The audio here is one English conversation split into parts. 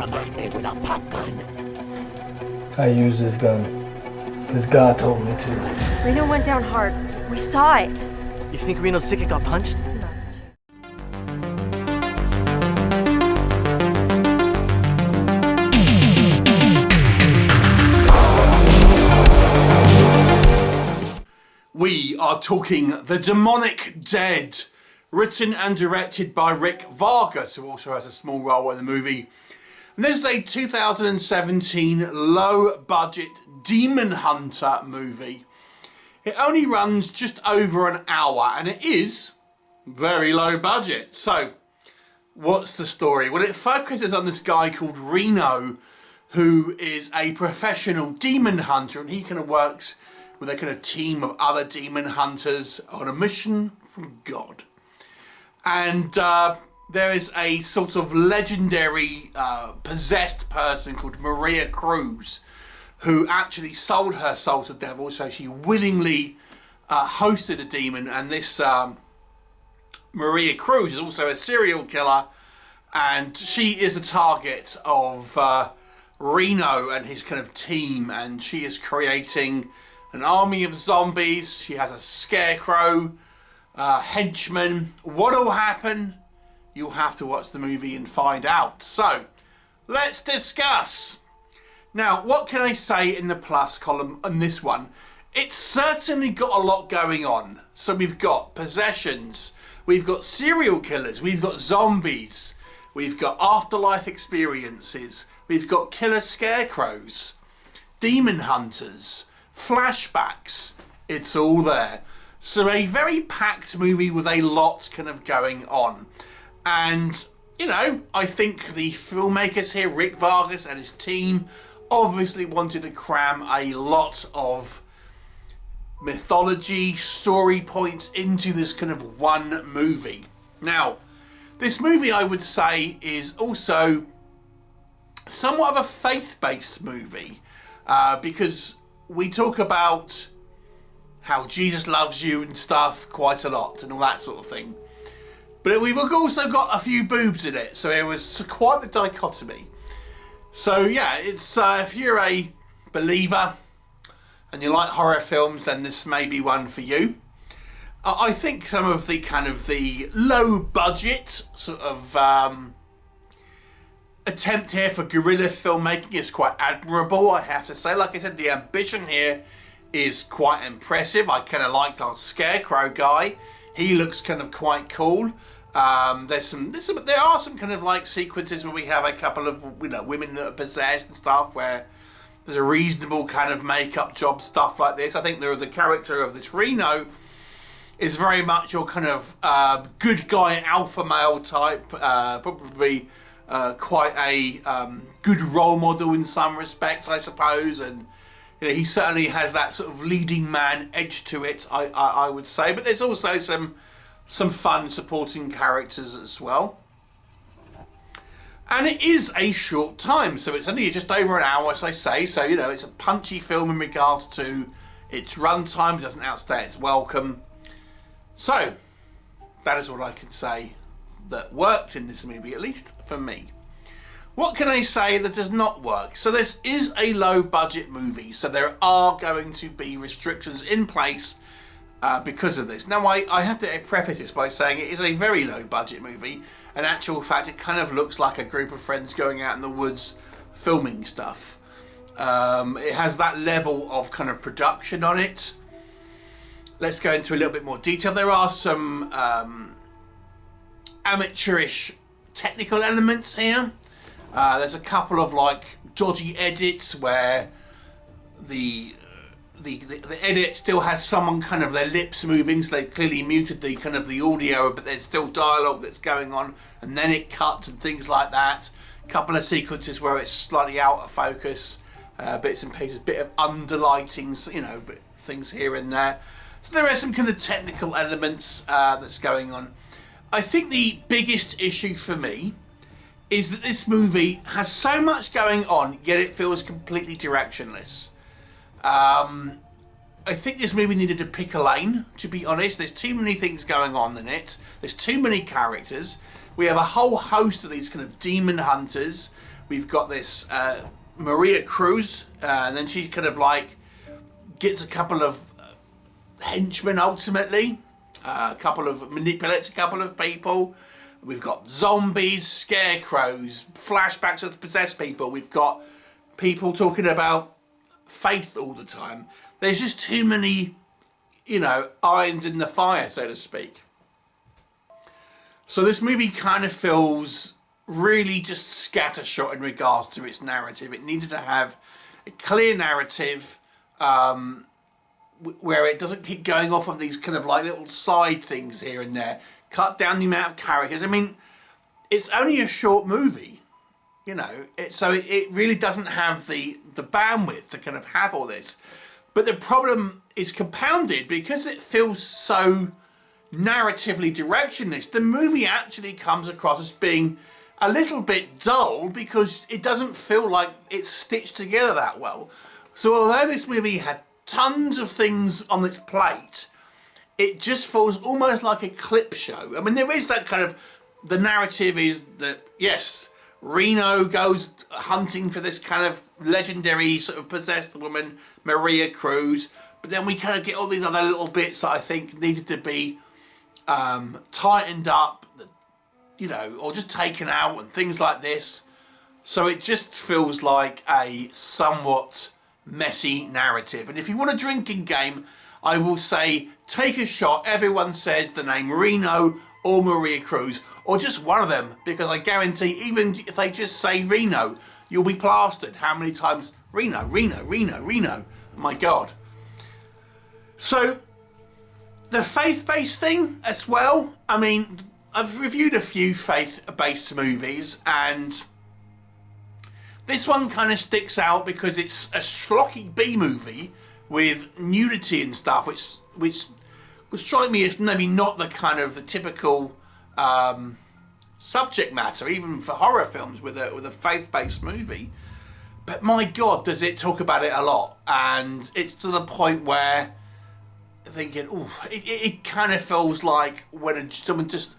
come at me with a pop gun. I use this gun because God told me to. Reno went down hard. We saw it. You think Reno's ticket got punched? We are talking The Demonic Dead, written and directed by Rick Vargas, who also has a small role in the movie. And this is a 2017 low-budget demon hunter movie. It only runs just over an hour, and it is very low budget. So, what's the story? Well, it focuses on this guy called Reno, who is a professional demon hunter, and he kind of works with a kind of team of other demon hunters on a mission from God. And there is a sort of legendary possessed person called Maria Cruz, who actually sold her soul to the devil, so she willingly hosted a demon. And this Maria Cruz is also a serial killer, and she is the target of Reno and his kind of team, and she is creating an army of zombies. She has a scarecrow, henchman. What will happen? You'll have to watch the movie and find out. So, let's discuss. Now, what can I say in the plus column on this one? It's certainly got a lot going on. So we've got possessions, we've got serial killers, we've got zombies, we've got afterlife experiences, we've got killer scarecrows, demon hunters, flashbacks. It's all there. So a very packed movie with a lot kind of going on. And, you know, I think the filmmakers here, Rick Vargas and his team, obviously wanted to cram a lot of mythology, story points into this kind of one movie. Now, this movie, I would say, is also somewhat of a faith-based movie, because we talk about how Jesus loves you and stuff quite a lot and all that sort of thing. But we've also got a few boobs in it, so it was quite the dichotomy. So yeah, it's if you're a believer and you like horror films, then this may be one for you. I think some of the kind of the low budget sort of attempt here for guerrilla filmmaking is quite admirable, I have to say. Like I said, the ambition here is quite impressive. I kind of liked our scarecrow guy. He looks kind of quite cool. There are some kind of like sequences where we have a couple of, you know, women that are possessed and stuff, where there's a reasonable kind of makeup job, stuff like this. I think the character of this Reno is very much your kind of good guy alpha male type, probably quite a good role model in some respects, I suppose, and you know, he certainly has that sort of leading man edge to it, I would say. But there's also some fun supporting characters as well. And it is a short time, so it's only just over an hour, as I say. So, you know, it's a punchy film in regards to its runtime. It doesn't outstay its welcome. So, that is what I can say that worked in this movie, at least for me. What can I say that does not work? So this is a low budget movie, so there are going to be restrictions in place because of this. Now I have to preface this by saying it is a very low budget movie. In actual fact, it kind of looks like a group of friends going out in the woods filming stuff. It has that level of kind of production on it. Let's go into a little bit more detail. There are some amateurish technical elements here. There's a couple of like dodgy edits where the edit still has someone kind of their lips moving, so they clearly muted the kind of the audio, but there's still dialogue that's going on, and then it cuts and things like that. A couple of sequences where it's slightly out of focus, bits and pieces, bit of underlighting, you know, things here and there. So there are some kind of technical elements that's going on. I think the biggest issue for me is that this movie has so much going on, yet it feels completely directionless. I think this movie needed to pick a lane, to be honest. There's too many things going on in it. There's too many characters. We have a whole host of these kind of demon hunters. We've got this Maria Cruz, and then she kind of like gets a couple of henchmen ultimately, manipulates a couple of people. We've got zombies, scarecrows, flashbacks of possessed people. We've got people talking about faith all the time. There's just too many, you know, irons in the fire, so to speak. So this movie kind of feels really just scattershot in regards to its narrative. It needed to have a clear narrative where it doesn't keep going off on these kind of like little side things here and there. Cut down the amount of characters. I mean, it's only a short movie, you know, so it really doesn't have the bandwidth to kind of have all this. But the problem is compounded because it feels so narratively directionless. The movie actually comes across as being a little bit dull because it doesn't feel like it's stitched together that well. So although this movie had tons of things on its plate, it just feels almost like a clip show. I mean, there is that kind of, the narrative is that, yes, Reno goes hunting for this kind of legendary sort of possessed woman, Maria Cruz, but then we kind of get all these other little bits that I think needed to be tightened up, you know, or just taken out and things like this. So it just feels like a somewhat messy narrative. And if you want a drinking game, I will say take a shot. Everyone says the name Reno or Maria Cruz, or just one of them, because I guarantee even if they just say Reno, you'll be plastered. How many times Reno, Reno, Reno, Reno? My God. So the faith-based thing as well. I mean, I've reviewed a few faith-based movies, and this one kind of sticks out because it's a schlocky B movie with nudity and stuff, which would strike me as maybe not the kind of the typical subject matter, even for horror films with a faith-based movie. But my God, does it talk about it a lot, and it's to the point where thinking, ooh, it kind of feels like when someone just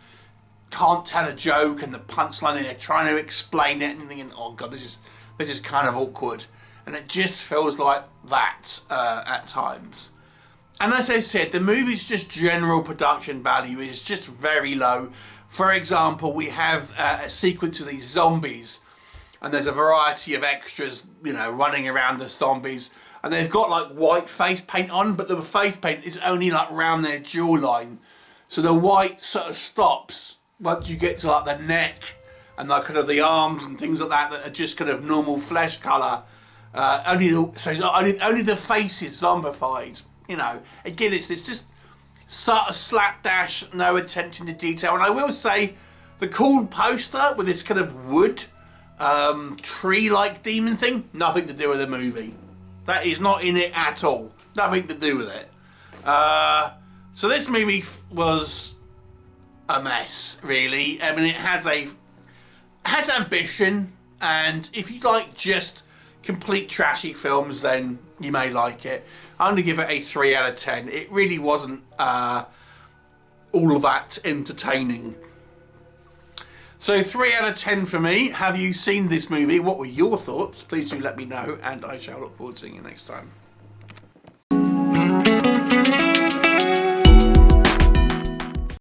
can't tell a joke and the punchline and they're trying to explain it and thinking, oh God, this is kind of awkward. And it just feels like that at times. And as I said, the movie's just general production value is just very low. For example, we have a sequence of these zombies, and there's a variety of extras, you know, running around the zombies, and they've got like white face paint on, but the face paint is only like around their jawline. So the white sort of stops once you get to like the neck and like kind of the arms and things like that are just kind of normal flesh colour. Only the face is zombified. You know, again, it's just sort of slapdash, no attention to detail. And I will say, the cool poster with this kind of wood tree-like demon thing, nothing to do with the movie. That is not in it at all. Nothing to do with it. So this movie was a mess, really. I mean, it has ambition, and if you like just complete trashy films, then you may like it. I'm going to give it a 3 out of 10. It really wasn't all of that entertaining. So 3 out of 10 for me. Have you seen this movie? What were your thoughts? Please do let me know, and I shall look forward to seeing you next time.